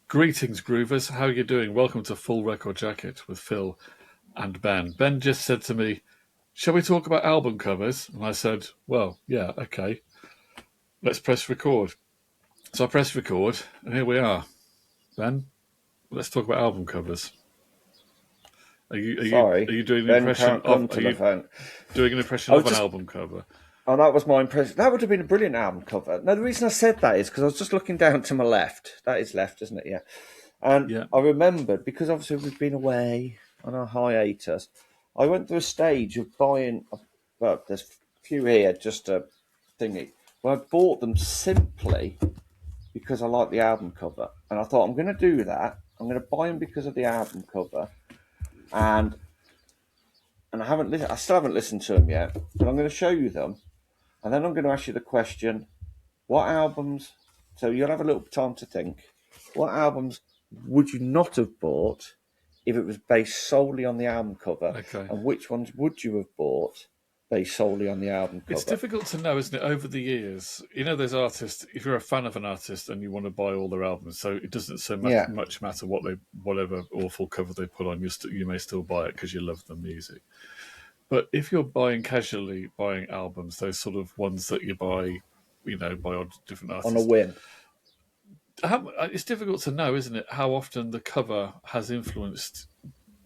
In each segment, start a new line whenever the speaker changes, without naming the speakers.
Greetings, Groovers. How are you doing? Welcome to Full Record Jacket with Phil and Ben. Ben just said to me, "Shall we talk about album covers?" And I said, "Well, yeah, okay. Let's press record." So I pressed record, and here we are. Ben, let's talk about album covers. Are you are you
Sorry,
are you doing an
Ben
impression
can't
of?
come
Are
to the
you
phone.
doing an
I
impression
was
of an
just,
album cover?
oh, that was my impression. That would have been a brilliant album cover. Now, the reason I said that is because I was just looking down to my left. That is left, isn't it? Yeah. And
Yeah,
I remembered, because obviously we've been away on our hiatus, I went through a stage of buying, well, there's a few here, just a thingy, but I bought them simply because I like the album cover. And I thought, I'm going to do that. I'm going to buy them because of the album cover. And I still haven't listened to them yet, but I'm going to show you them, and then I'm going to ask you the question: what albums? So you'll have a little time to think. What albums would you not have bought if it was based solely on the album cover,
okay.
and which ones would you have bought based solely on the album
It's
cover?
difficult to know, isn't it? Over the years, there's artists. If you're a fan of an artist and you want to buy all their albums, so it doesn't so
Yeah,
much matter whatever awful cover they put on. You may still buy it because you love the music. But if you're casually buying albums, those sort of ones that you buy, by odd different
on a
artists,
whim.
it's difficult to know, isn't it? How often the cover has influenced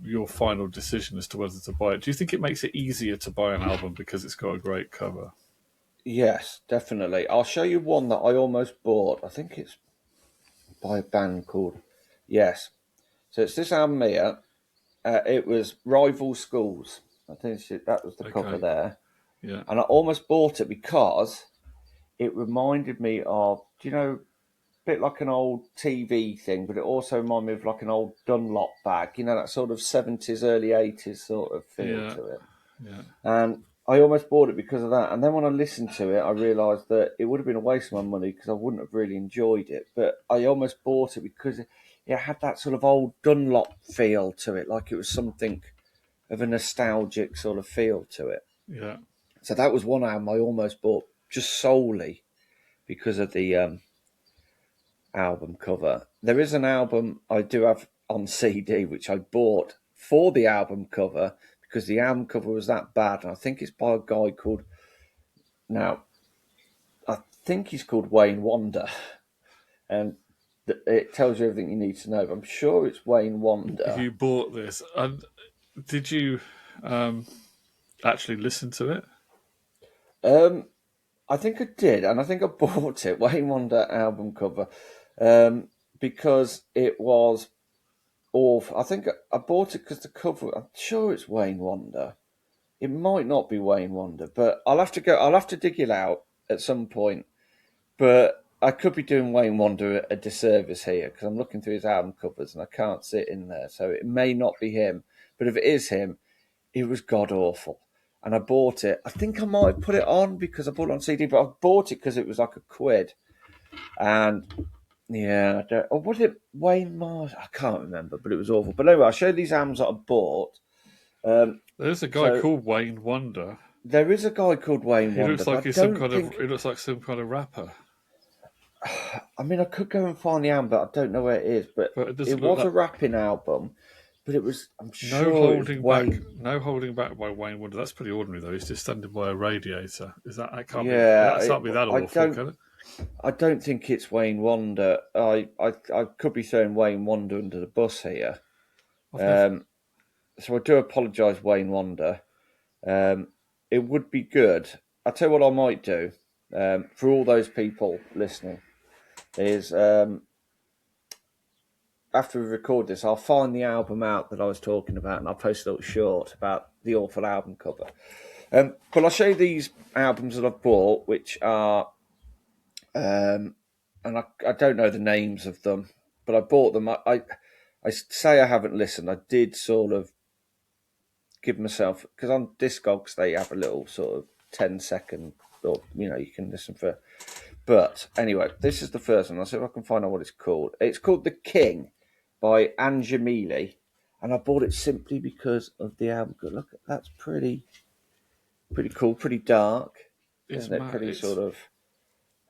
your final decision as to whether to buy it. Do you think it makes it easier to buy an album because it's got a great cover?
Yes, definitely. I'll show you one that I almost bought. I think it's by a band called Yes. So it's this album here. It was Rival Schools. I think that was the cover
Okay,
there.
yeah.
And I almost bought it because it reminded me of, a bit like an old TV thing, but it also reminded me of like an old Dunlop bag, that sort of 70s, early 80s sort of feel
Yeah,
to it.
yeah.
And I almost bought it because of that. And then when I listened to it, I realised that it would have been a waste of my money because I wouldn't have really enjoyed it. But I almost bought it because it had that sort of old Dunlop feel to it, like it was something of a nostalgic sort of feel to it.
Yeah.
So that was one album I almost bought just solely because of the album cover. There is an album I do have on CD which I bought for the album cover because the album cover was that bad, and I think it's by a guy called now. I think he's called Wayne Wonder, and it tells you everything you need to know. But I'm sure it's Wayne Wonder.
You bought this, and did you um, actually listen to it?
Um, I think I did, and I think I bought it, Wayne Wonder album cover, because it was awful. I think I bought it because the cover. I'm sure it's Wayne Wonder. It might not be Wayne Wonder, but I'll have to go. I'll have to dig it out at some point. But I could be doing Wayne Wonder a disservice here because I'm looking through his album covers and I can't see it in there. So it may not be him. But if it is him, it was god awful. And I bought it. I think I might have put it on because I bought it on CD, but I bought it because it was like a quid. And yeah, or was it Wayne Mars? I can't remember, but it was awful. But anyway, I'll show you these albums that I bought.
There's a guy
So
called Wayne Wonder.
there is a guy called Wayne
He
Wonder,
looks like
but I
he's some
don't
kind of.
think.
He looks like some kind of rapper,
I mean, I could go and find the album, but I don't know where it is. But
but it
it
doesn't look
was a
like.
rapping album, but it was. I'm
No
sure it was
holding back.
Wayne.
No holding back by Wayne Wonder. That's pretty ordinary, though. He's just standing by a radiator. Is that? That can't be.
Yeah,
That can't be that
I
awful,
don't.
can it?
I don't think it's Wayne Wonder. I could be throwing Wayne Wonder under the bus here.
I've never.
Um, so I do apologise, Wayne Wonder. It would be good. I'll tell you what I might do for all those people listening is after we record this, I'll find the album out that I was talking about and I'll post a little short about the awful album cover. But I'll show you these albums that I've bought, which are, and I don't know the names of them, but I bought them. I say I haven't listened. I did sort of give myself, because on Discogs they have a little sort of 10-second, or you can listen for. But anyway, this is the first one. I'll see if I can find out what it's called. It's called The King by Anjamili, and I bought it simply because of the album. Look, that's pretty cool, pretty dark,
It's
isn't it?
mad.
Pretty
It's
sort of,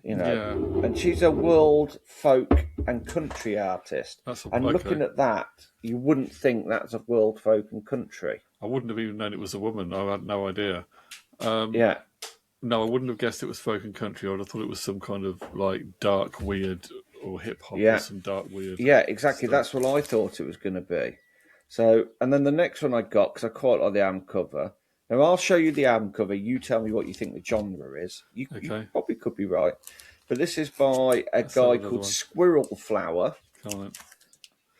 yeah.
And she's a world folk and country artist.
That's
And
okay.
looking at that, you wouldn't think that's a world folk and country.
I wouldn't have even known it was a woman. I had no idea.
Yeah,
No, I wouldn't have guessed it was folk and country. I would have thought it was some kind of like dark, weird, or hip hop, or
yeah,
some dark, weird.
yeah, exactly.
stuff.
That's what I thought it was going to be. So, and then the next one I got, because I quite like the album cover. Now, I'll show you the album cover. You tell me what you think the genre is. You
Okay.
probably could be right. But this is by a
Let's have
guy
another
called
one.
Squirrel Flower,
Come on.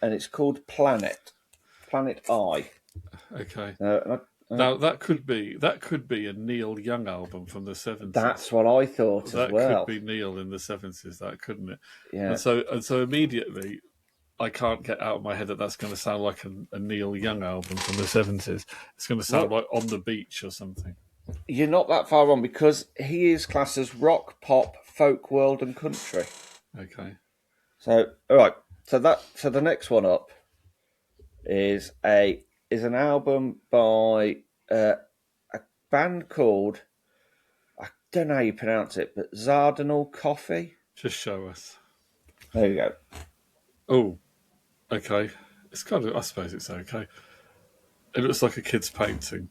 and it's called Planet. Planet Eye.
Okay.
And
Now that could be a Neil Young album from the 70s.
that's what I thought
That
as well.
could be Neil in the 70s. That couldn't it?
Yeah.
And so immediately, I can't get out of my head that that's going to sound like a Neil Young album from the 70s. It's going to sound like On the Beach or something.
You're not that far wrong because he is classed as rock, pop, folk, world, and country.
Okay.
So, all right. So the next one up is an album by a band called, I don't know how you pronounce it, but Zardinal Coffee.
Just show us.
There you go.
Oh, okay. It's kind of, I suppose it's okay. It looks like a kid's painting.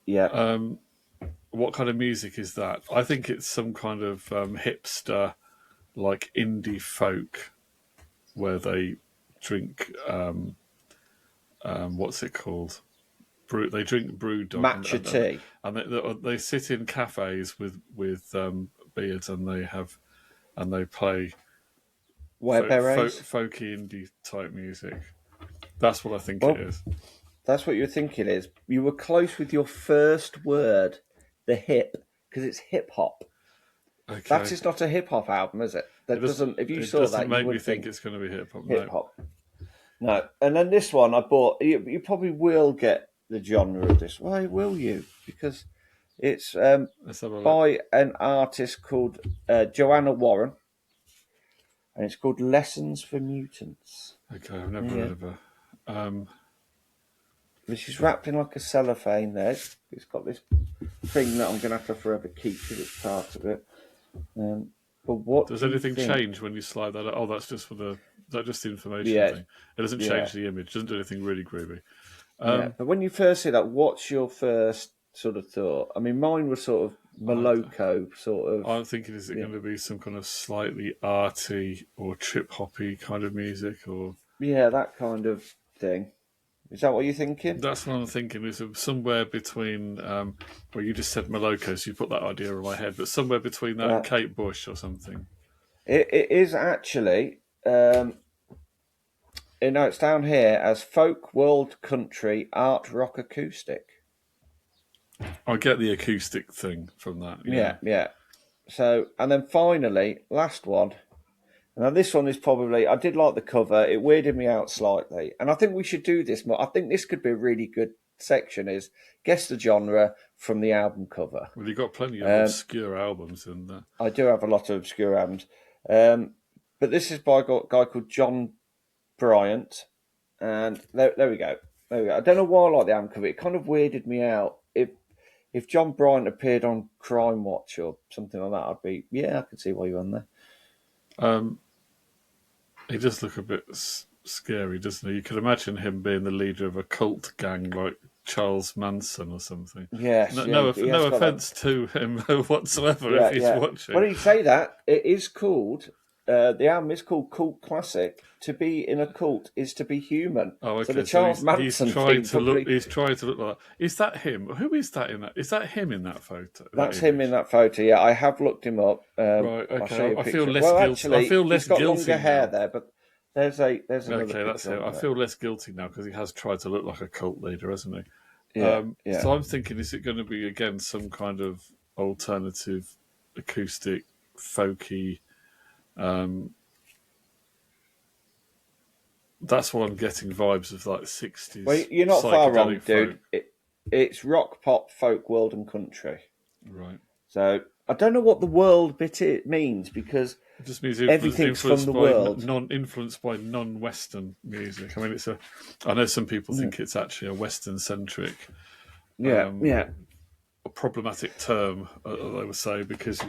Yeah.
What kind of music is that? I think it's some kind of hipster, like indie folk, where they drink, what's it called? They drink brewdog
Matcha tea.
and they sit in cafes with beards, and they play
Wear berets.
folky indie type music. That's what I think
Oh.
it is.
That's what you're thinking is. You were close with your first word, the hip, because it's hip hop.
Okay.
That is not a hip hop album, is it? That doesn't. If you saw that, you
make me
would
think it's going to be hip hop.
hip hop. No, and then this one I bought. You probably will get the genre of this. Why will you? Because it's
Let's have a look.
by an artist called Joanna Warren, and it's called Lessons for Mutants.
Okay, I've never heard of her.
But she's wrapped in like a cellophane there. It's got this thing that I'm going to have to forever keep because it's part of it. But what
Does
do you
anything
think?
change when you slide that? Oh, that's just is that just the information
Yeah.
thing? It doesn't change the image. Doesn't do anything really groovy.
Yeah. But when you first see that, what's your first sort of thought? I mean, mine was sort of Moloko, sort of.
I'm thinking, is it going to be some kind of slightly arty or trip hoppy kind of music, or
Yeah, that kind of thing. Is that what you're thinking?
that's what I'm thinking. Is somewhere between well, you just said Moloko, so you put that idea in my head, but somewhere between that and Kate Bush or something.
It is actually. It's down here as folk, world, country, art, rock, acoustic.
I get the acoustic thing from that.
Yeah. So, and then finally, last one. Now, this one is probably, I did like the cover. It weirded me out slightly. And I think we should do this more. I think this could be a really good section is guess the genre from the album cover.
Well, you've got plenty of obscure albums in there.
I do have a lot of obscure albums. But this is by a guy called John Bryant. And there we go. I don't know why I like the album cover. It kind of weirded me out. If John Bryant appeared on Crime Watch or something like that, I'd be, I could see why you're on there.
He does look a bit scary, doesn't he? You could imagine him being the leader of a cult gang like Charles Manson or something.
Yes.
No offence to him whatsoever if he's watching.
When you say that, it is called, the album is called Cult Classic. To be in a cult is to be human.
Oh, okay.
So the Charles Manson
he's trying to
probably...
look. He's trying to look like that. Is that him? Who is that in that? Is that him in that photo?
That's him in that photo. Yeah, I have looked him up.
Right. Okay.
I'll show you a
I feel
picture.
less
well,
guilty.
actually,
I feel less
he's got
guilty
longer hair
now.
there, but there's another.
Okay, that's
picture
it. I
there.
feel less guilty now because he has tried to look like a cult leader, hasn't he?
Yeah.
So I'm thinking, is it going to be again some kind of alternative, acoustic, folky? That's what I'm getting vibes of, like 60s.
Well, you're not far wrong,
psychedelic
dude.
folk.
It's rock, pop, folk, world, and country.
Right.
So I don't know what the world bit it means because
It just means
everything's from the world.
Influenced by non-Western music. I mean, I know some people think it's actually a Western-centric.
Yeah.
a problematic term, I would say, because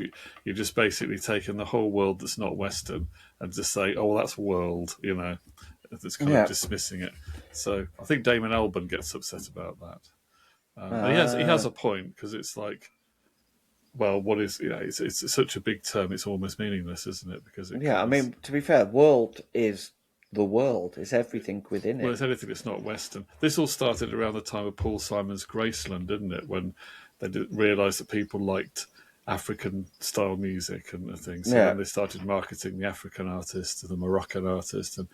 you're just basically taking the whole world that's not Western and just say, oh, well, that's world, it's kind of
Yeah.
dismissing it. So I think Damon Albarn gets upset about that. And he has
Uh,
a point because it's like, well, what is, it's such a big term, it's almost meaningless, isn't it? Because it
yeah, I
covers,
mean, to be fair, world is the world. It's everything within
well,
it.
it's anything that's not Western. This all started around the time of Paul Simon's Graceland, didn't it? When they realised that people liked African style music and things. So
Yeah,
then they started marketing the African artist and the Moroccan artist, and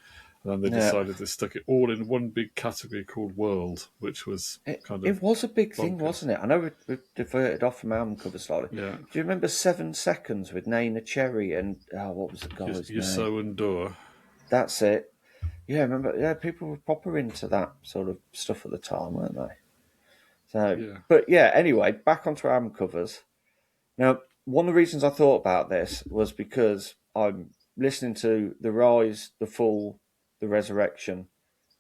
then they
yeah.
decided they stuck it all in one big category called world, which was
It,
kind of
it was a big thing,
bonkers.
wasn't it? I know we diverted off from album cover slightly.
Yeah,
Do you remember 7 Seconds with Naina Cherry and what was the guy's
you
name?
so endure.
That's it. Yeah, remember? Yeah, people were proper into that sort of stuff at the time, weren't they? So,
Yeah.
but yeah. Anyway, back onto album covers. Now, one of the reasons I thought about this was because I'm listening to The Rise, The Fall, The Resurrection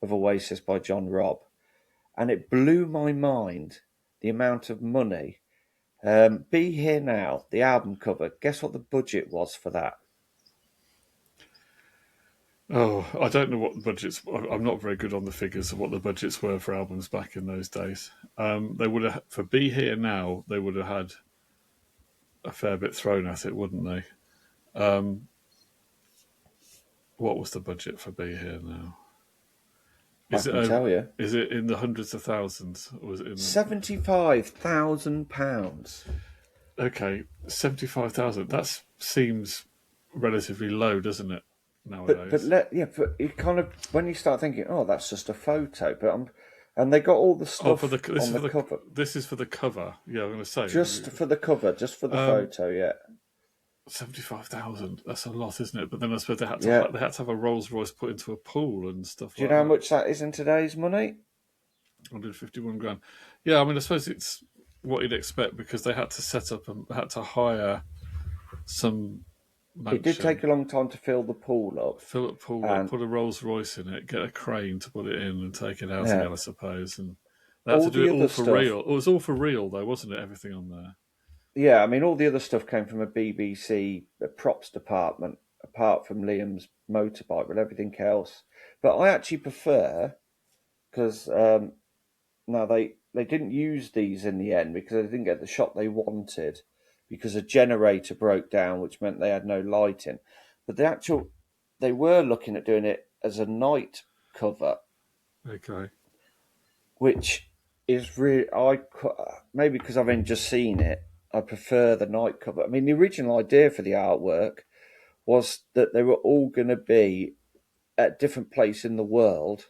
of Oasis by John Robb, and it blew my mind the amount of money. Be Here Now, the album cover. Guess what the budget was for that?
Oh, I don't know what the budgets. I'm not very good on the figures of what the budgets were for albums back in those days. They would have for Be Here Now. They would have had a fair bit thrown at it, wouldn't they? What was the budget for Be Here Now?
I
Is it
can
over?
tell you.
Is it in the hundreds of thousands, or was it in?
£75,000.
Okay, 75,000. That seems relatively low, doesn't it?
But
Nowadays.
but it kind of when you start thinking, oh, that's just a photo. And they got all the
Oh, for
stuff
the this is
on
for
the
the
cover
this is for the cover. Yeah, I'm going to say
just for the cover, just for the
um,
photo. Yeah,
75,000. That's a lot, isn't it? But then I suppose
yeah.
they had to have a Rolls Royce put into a pool and stuff
Do you
like
know how
that.
much that is in today's money?
151 grand. Yeah, I mean, I suppose it's what you'd expect because they had to set up and had to hire some
It did take
mansion,
a long time to fill the pool up,
fill it pool up,
and
put a Rolls Royce in it, get a crane to put it in and take it out
yeah,
again, I suppose. And they had to
all
do
the
it all
other
for
stuff.
real. It was all for real, though, wasn't it? Everything on there.
Yeah, I mean, all the other stuff came from a BBC props department, apart from Liam's motorbike, but everything else. But I actually prefer because now they didn't use these in the end because they didn't get the shot they wanted because a generator broke down, which meant they had no lighting. But they were looking at doing it as a night cover,
Okay.
which is really maybe because I've only just seen it. I prefer the night cover. I mean, the original idea for the artwork was that they were all going to be at different place in the world,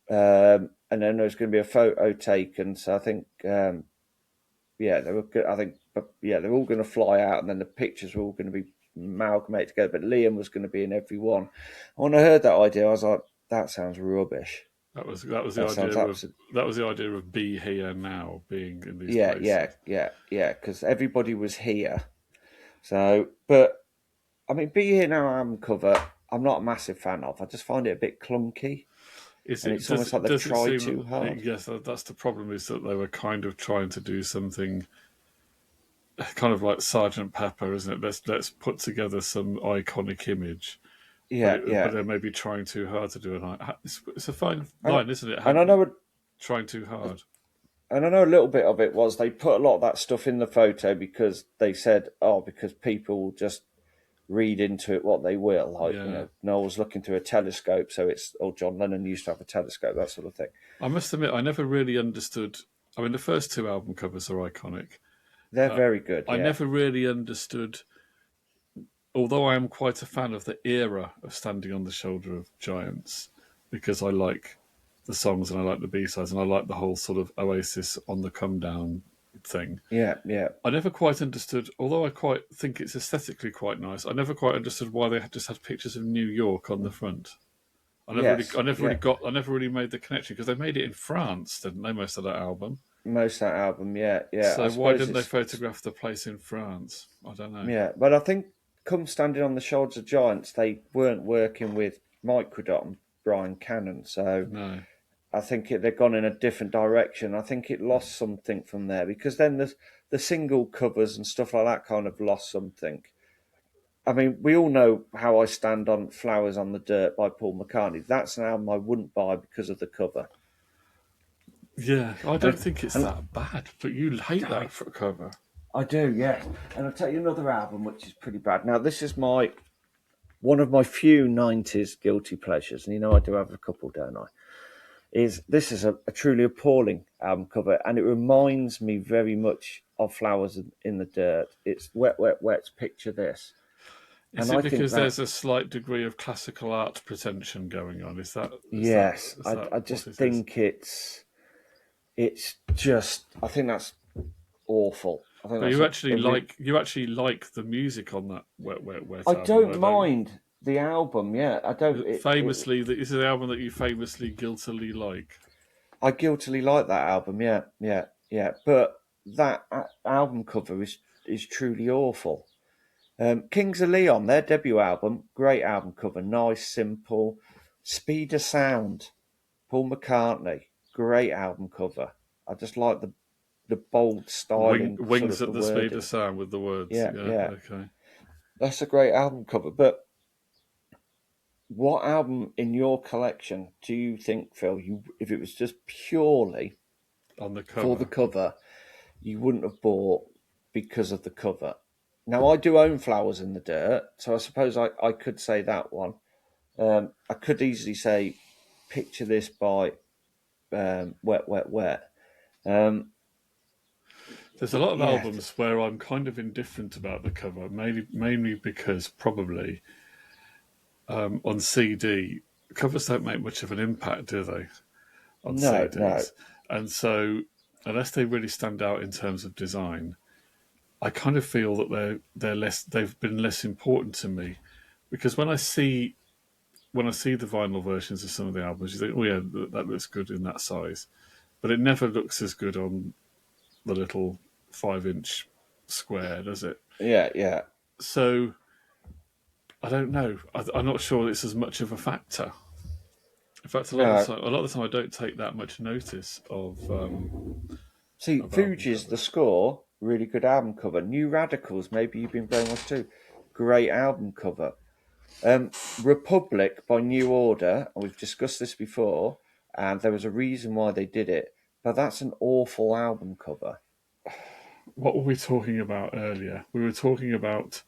and then there was going to be a photo taken. So I think, yeah, they were good. I think, but yeah, they're all going to fly out, and then the pictures were all going to be amalgamated together. But Liam was going to be in every one. When I heard that idea, I was like, that sounds rubbish.
That was the
That
idea
sounds
of
absolute.
Be Here Now being in these
Yeah,
places.
yeah, yeah, yeah. Because everybody was here. So, but I mean, Be Here Now album cover, I'm not a massive fan of. I just find it a bit clunky,
Is
and
it
it's almost like they've
does it
tried
seem?
too hard.
Yes, that's the problem. Is that they were kind of trying to do something kind of like Sergeant Pepper, isn't it? Let's put together some iconic image,
Yeah,
but
yeah.
they're maybe trying too hard to do it. It's a fine
And
line, isn't it?
and I know
Trying too hard.
and I know a little bit of it was they put a lot of that stuff in the photo because they said, oh, because people will just read into it what they will. Like,
Yeah,
Noel's looking through a telescope, so it's, oh, John Lennon used to have a telescope, that sort of thing.
I must admit, I never really understood. I mean, the first two album covers are iconic.
They're
Uh,
very good,
I
yeah.
never really understood, although I am quite a fan of the era of Standing on the Shoulder of Giants, because I like the songs and I like the B sides and I like the whole sort of Oasis on the come down thing.
Yeah, yeah.
I never quite understood, although I quite think it's aesthetically quite nice. I never quite understood why they just had pictures of New York on the front.
Yes, yeah.
I never really made the connection because they made it in France, didn't they? Most of that album.
Most of that album, yeah, yeah. I
So why
suppose
didn't they photograph the place in France? I don't know.
yeah. But I think come Standing on the Shoulders of Giants, they weren't working with Microdot and Brian Cannon, so
No.
I think they've gone in a different direction. I think it lost something from there because then the single covers and stuff like that kind of lost something. I mean, we all know how I stand on Flowers on the Dirt by Paul McCartney. That's an album I wouldn't buy because of the cover.
Yeah, I don't
And,
think it's
and
that bad, but you hate that for a cover.
I do, yes. And I'll tell you another album which is pretty bad. Now, this is one of my few 90s guilty pleasures, and I do have a couple, don't I? This is a truly appalling album cover, and it reminds me very much of Flowers in the Dirt. It's Wet, Wet, Wet's Picture This.
Is
And
it
I think
because
that,
there's a slight degree of classical art pretension going on? Is that
yes,
is that
I
what
just
it is?
think it's just, I think that's awful. I think
But
that's
you actually like the music on that Wet Wet Wet
I
album,
don't
though, don't you?
mind the album, yeah. I don't,
Famously, this is an album that you famously guiltily like.
I guiltily like that album, yeah, yeah, yeah. But that album cover is truly awful. Kings of Leon, their debut album, great album cover, nice, simple. Speed of Sound, Paul McCartney, great album cover. I just like the bold styling, sort
Wings
of
at
the
the speed of
wording.
sound with the words.
Yeah,
Yeah,
yeah,
okay.
that's a great album cover. But what album in your collection do you think, Phil? If it was just purely
On the
for the
cover.
cover, you wouldn't have bought because of the cover. Now, I do own Flowers in the Dirt, so I suppose I could say that one. I could easily say Picture This by Wet, Wet, Wet.
There's a
But
lot of
yeah,
albums where I'm kind of indifferent about the cover, mainly because probably on CD, covers don't make much of an impact, do they, on
no.
CDs? And so, unless they really stand out in terms of design, I kind of feel that they've been less important to me, because when I see the vinyl versions of some of the albums, you think, oh yeah, that looks good in that size, but it never looks as good on the little 5-inch square, does it?
Yeah, yeah.
So I don't know. I'm not sure it's as much of a factor. In fact,
No.
a lot of the time, I don't take that much notice
See,
of album
Fugees, The
covers.
Score, really good album cover. New Radicals, maybe you've been brainwashed too. Great album cover. Republic by New Order, and we've discussed this before, and there was a reason why they did it, but that's an awful album cover.
What were we talking about earlier? We were talking about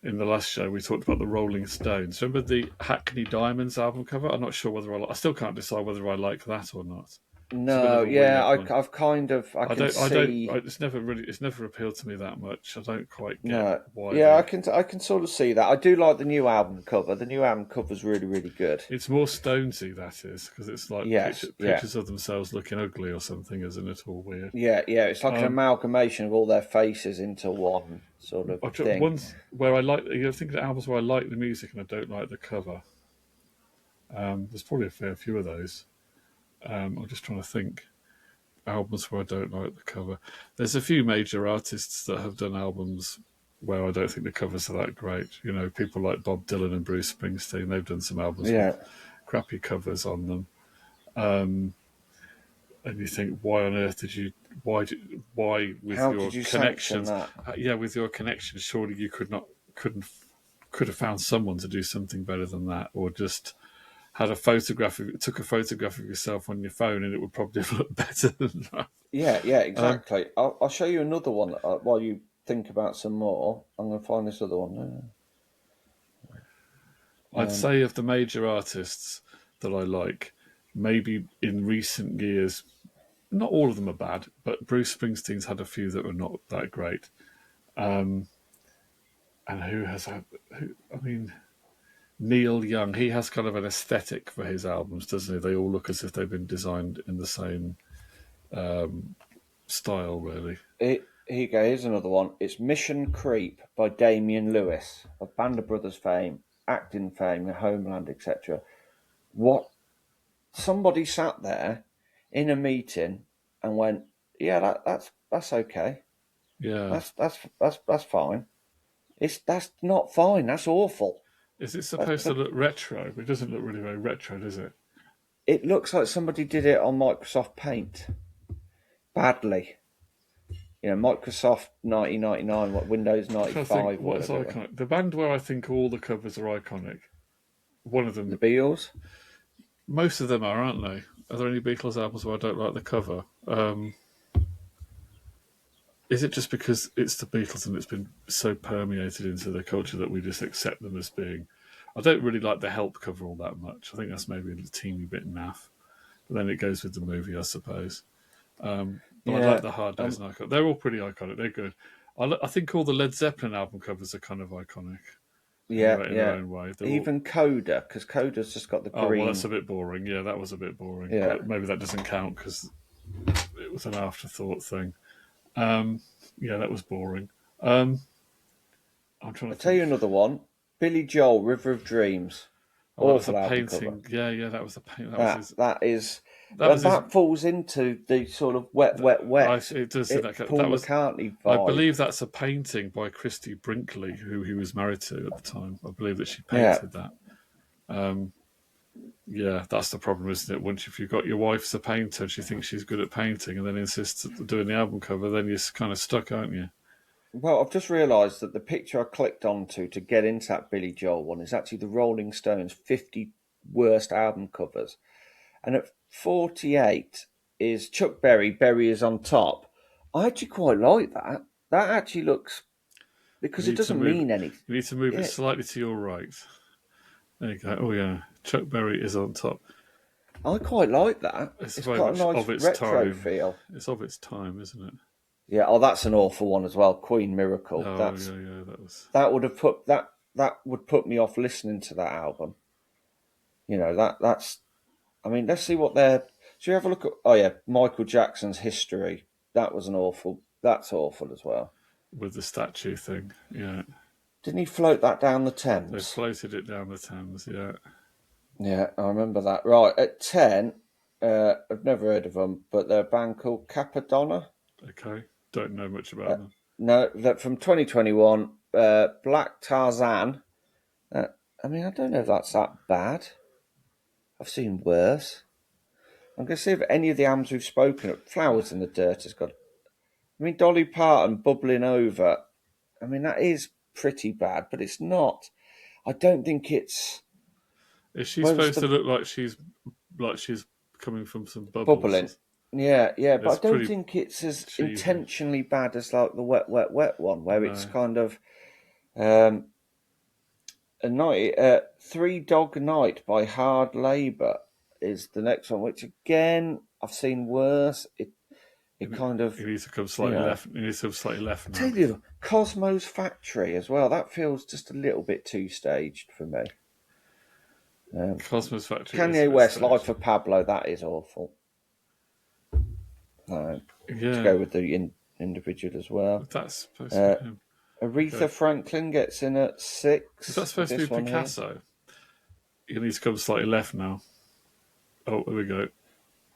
in the last show. We talked about the Rolling Stones. Remember the Hackney Diamonds album cover? I'm not sure whether I still can't decide whether I like that or not. It's a bit
No,
of a
yeah,
weird one.
I've kind of, I can see.
It's never appealed to me that much. I don't quite get
No,
why
yeah,
they.
I can sort of see that. I do like the new album cover. The new album cover's really, really good.
It's more Stonesy, that is, because it's like
Yes, yeah,
pictures of themselves looking ugly or something, isn't it? All weird.
yeah, yeah. It's like an
Um,
amalgamation of all their faces into one sort of thing.
Ones where I like, think of albums where I like the music and I don't like the cover. There's probably a fair few of those. I'm just trying to think albums where I don't like the cover. There's a few major artists that have done albums where I don't think the covers are that great. You know, people like Bob Dylan and Bruce Springsteen. They've done some albums with
Yeah.
crappy covers on them. And you think, why on earth did you? Why with
How
your
could you sanction
connections?
that?
Yeah, with your connections, surely you couldn't could have found someone to do something better than that, or just had took a photograph of yourself on your phone, and it would probably have looked better than that.
Yeah, yeah,
Um,
exactly. I'll show you another one while you think about some more. I'm going to find this other one.
I'd
Um,
say of the major artists that I like, maybe in recent years, not all of them are bad, but Bruce Springsteen's had a few that were not that great. And who has had? I mean, Neil Young. He has kind of an aesthetic for his albums, doesn't he? They all look as if they've been designed in the same style, really.
here you go. Here's another one. It's Mission Creep by Damian Lewis of Band of Brothers fame, acting fame, Homeland, etc. What somebody sat there in a meeting and went, yeah, that's okay.
Yeah.
That's fine. That's not fine. That's awful.
Is it
That,
supposed to
that,
look retro? It doesn't look really very retro, does it?
it looks like somebody did it on Microsoft Paint badly. Microsoft 1999, what Windows
I think
95,
what's
whatever it was.
iconic. The band where I think all the covers are iconic. One of
The
them,
Beatles.
most of them are, aren't they? Are there any Beatles albums where I don't like the cover? Is it just because it's the Beatles and it's been so permeated into the culture that we just accept them as being? I don't really like the Help cover all that much. I think that's maybe a teeny bit naff. But then it goes with the movie, I suppose. But I like
Yeah,
the Hard Day's Night. They're all pretty iconic. They're good. I think all the Led Zeppelin album covers are kind of iconic
yeah,
in their
yeah.
own way. They're all,
Even Coda, because Coda's just got the
oh, well, that's
green.
a bit boring. Yeah, that was a bit boring.
Yeah.
But maybe that doesn't count because it was an afterthought thing. Yeah, that was boring. I'm trying
I'll
to
tell you
think.
another one. Billy Joel, River of Dreams.
Oh, that was a
Awful album cover.
painting. Yeah, that was a paint. That was
That
his.
that is,
That
and
was his.
that falls into the sort of wet, wet, wet.
It does.
It's
That
Paul
was.
McCartney
I
vibe.
believe that's a painting by Christy Brinkley, who he was married to at the time. I believe that she
Yeah.
painted that. Yeah, that's the problem, isn't it? Once if you've got your wife's a painter, she thinks she's good at painting, and then insists on doing the album cover, then you're kind of stuck, aren't you?
Well, I've just realised that the picture I clicked onto to get into that Billy Joel one is actually the Rolling Stones 50 worst album covers. And at 48 is Chuck Berry, Berry is on top. I actually quite like that. That actually looks, because it doesn't mean anything.
You need to move it
Yeah,
slightly to your right. There you go. Oh yeah, Chuck Berry is on top.
I quite like that.
It's
It's
very
got a
much
nice
of its
retro
time.
feel.
It's of its time, isn't it?
Yeah, oh, that's an awful one as well. Queen Miracle.
Oh yeah, that was.
That would have put that would put me off listening to that album. That's. I mean, let's see what they're. Should we have a look at? Oh yeah, Michael Jackson's History. That was an awful. That's awful as well.
With the statue thing, yeah.
Didn't he float that down the
They
Thames?
floated it down the Thames, yeah.
Yeah, I remember that. Right at 10, I've never heard of them, but they're a band called Capadonna.
Okay. Don't know much about them.
No, that from 2021. Black Tarzan. I mean, I don't know if that's that bad. I've seen worse. I'm going to see if any of the albums we've spoken of, Flowers in the Dirt has got. I mean, Dolly Parton, Bubbling Over. I mean, that is pretty bad, but it's not. I don't think it's.
Is she
Where's
supposed
the
to look like she's coming from some
bubbling?
bubbles?
Yeah, but
It's
I don't
pretty
think it's as
cheesy.
intentionally bad as like the Wet, Wet, Wet one, where it's kind of a night. Three Dog Night by Hard Labour is the next one, which again I've seen worse. It kind of.
It needs to come slightly left. It needs to come slightly left now.
Tell you, Cosmo's Factory as well. That feels just a little bit too staged for me.
Cosmos Factory.
Kanye West, Life of Pablo. That is awful. To go with the individual as well.
That's supposed to be him.
Aretha Franklin gets in at 6.
Is that supposed to be Picasso? It needs to come slightly left now. Oh, here we go.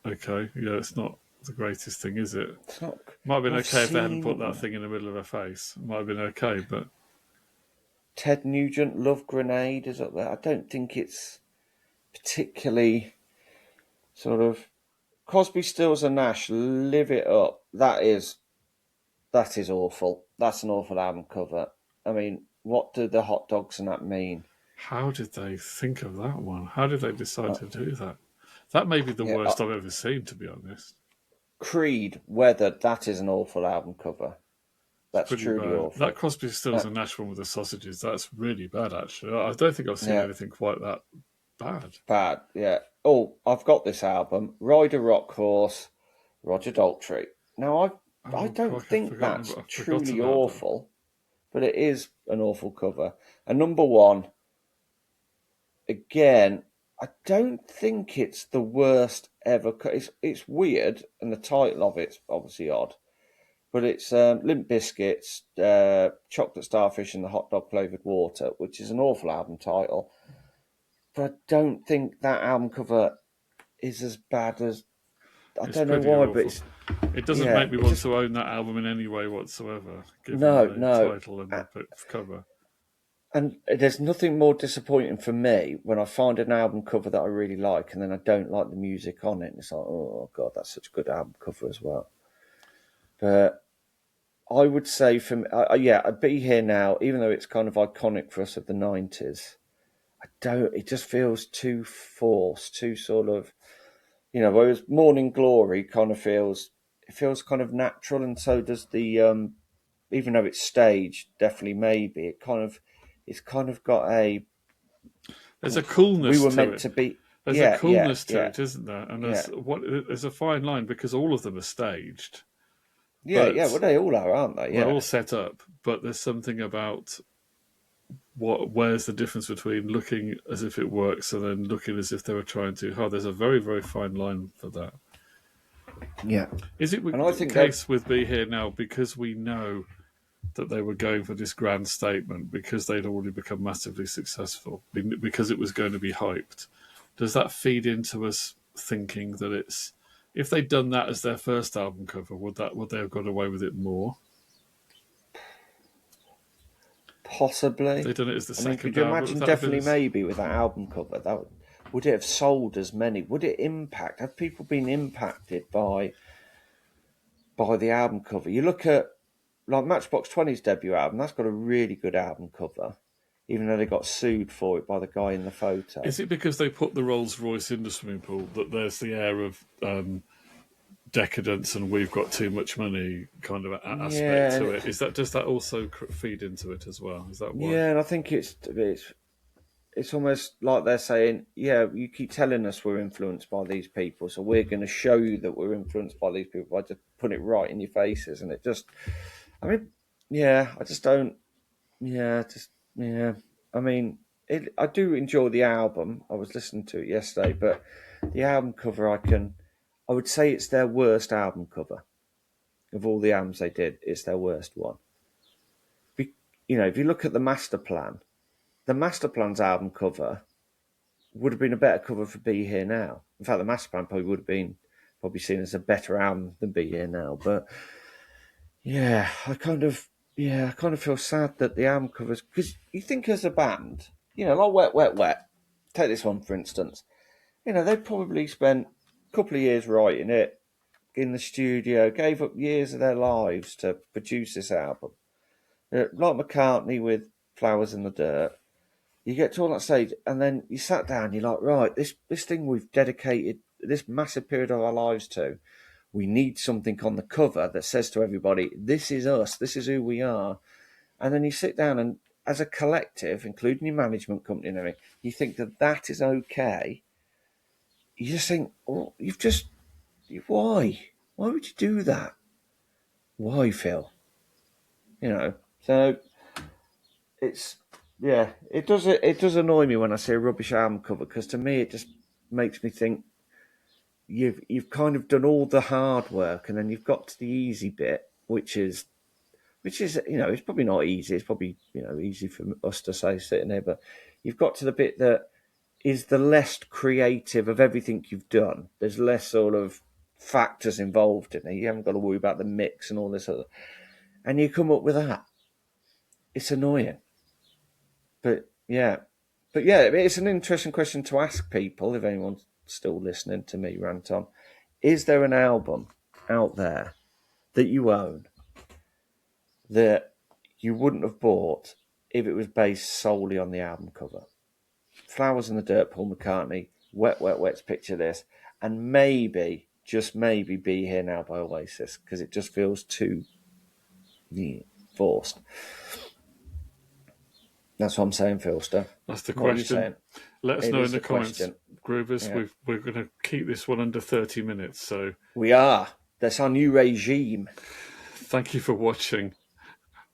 Okay, yeah, it's not the greatest thing, is it?
It's not.
Might have been okay if they hadn't put that thing in the middle of her face. It might have been okay, but
Ted Nugent, Love Grenade is up there. I don't think it's particularly sort of. Crosby, Stills and Nash, Live It Up. That is awful. That's an awful album cover. I mean, what do the hot dogs and that mean?
how did they think of that one? How did they decide to do that? That may be the worst I've ever seen, to be honest.
Creed, Weathered, that is an awful album cover. That's truly
bad.
awful.
That Crosby, Stills and Nash one with the sausages, that's really bad, actually. I don't think I've seen anything quite that bad.
Bad, yeah. Oh, I've got this album, Rider Rock Horse, Roger Daltrey. Now, I don't think that's truly awful, but it is an awful cover. And number one, again, I don't think it's the worst ever. It's weird, and the title of it's obviously odd. But it's Limp Bizkit's Chocolate Starfish and the Hot Dog Flavoured Water, which is an awful album title. But I don't think that album cover is as bad as... I don't know why, but
it doesn't make me want to own that album in any way whatsoever, given the title and the cover.
And there's nothing more disappointing for me when I find an album cover that I really like and then I don't like the music on it. And it's like, oh, God, that's such a good album cover as well. But I would say for me, yeah, I'd Be Here Now, even though it's kind of iconic for us of the 90s, it just feels too forced, too sort of, whereas Morning Glory kind of it feels kind of natural, and so does the, even though it's staged, definitely maybe, it's kind of got
There's a
we
coolness
were
to
meant
it.
to be,
There's a
yeah, yeah,
coolness to
yeah,
it, isn't there? And
yeah.
there's a fine line because all of them are staged,
Yeah, yeah, well,
but
they all are, aren't they?
they're
Yeah.
all set up. But there's something about where's the difference between looking as if it works and then looking as if they were trying to. Oh, there's a very, very fine line for that.
Yeah.
Is it
And I
the
think that,
case with Be Here Now because we know that they were going for this grand statement because they'd already become massively successful, because it was going to be hyped? Does that feed into us thinking that it's, if they'd done that as their first album cover, would they have got away with it more? If
possibly.
they'd done it as the
I mean,
second
could you
album, would
imagine
that have been
definitely
as,
maybe with that album cover, would it have sold as many? Would it impact? Have people been impacted by the album cover? You look at like Matchbox 20's debut album, that's got a really good album cover, even though they got sued for it by the guy in the photo.
is it because they put the Rolls Royce in the swimming pool that there's the air of decadence and we've got too much money kind of aspect
Yeah,
to it? Does that also feed into it as well? Is that why?
yeah, and I think it's almost like they're saying, yeah, you keep telling us we're influenced by these people, so we're going to show you that we're influenced by these people by just putting it right in your faces. And it just, I mean, yeah, I just don't, yeah, just, yeah. I mean, I do enjoy the album. I was listening to it yesterday, but the album cover, I would say it's their worst album cover. Of all the albums they did, it's their worst one. If you look at the Master Plan's album cover would have been a better cover for Be Here Now. In fact, the Master Plan probably would have been seen as a better album than Be Here Now. But yeah, I kind of feel sad that the album covers, because you think as a band, like Wet Wet Wet. Take this one for instance. They probably spent a couple of years writing it in the studio, gave up years of their lives to produce this album. Like McCartney with Flowers in the Dirt. You get to all that stage, and then you sat down. You're like, right, this thing we've dedicated this massive period of our lives to. We need something on the cover that says to everybody, "This is us. This is who we are." And then you sit down, and as a collective, including your management company and everything, you think that is okay. You just think, oh, why? Why would you do that? Why, Phil? So it's yeah, it does annoy me when I see a rubbish album cover, because to me it just makes me think you've kind of done all the hard work and then you've got to the easy bit, which is it's probably not easy. It's probably easy for us to say sitting there, but you've got to the bit that is the less creative of everything you've done. There's less sort of factors involved in it. You haven't got to worry about the mix and all this other, and you come up with that. It's annoying. But yeah, it's an interesting question to ask people, if anyone's still listening to me rant on. Is there an album out there that you own that you wouldn't have bought if it was based solely on the album cover? Flowers in the Dirt, Paul McCartney, Wet Wet Wet's Picture This, and maybe, just maybe, Be Here Now by Oasis, because it just feels too forced. That's what I'm saying, Philster.
That's the
What are you
question.
saying?
Let us
It
know in
is
the
the
comments,
question.
Groovers.
Yeah.
We're going to keep this one under 30 minutes. So
We are. That's our new regime.
thank you for watching.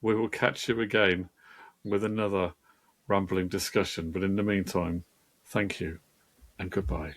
We will catch you again with another rambling discussion. But in the meantime, thank you and goodbye.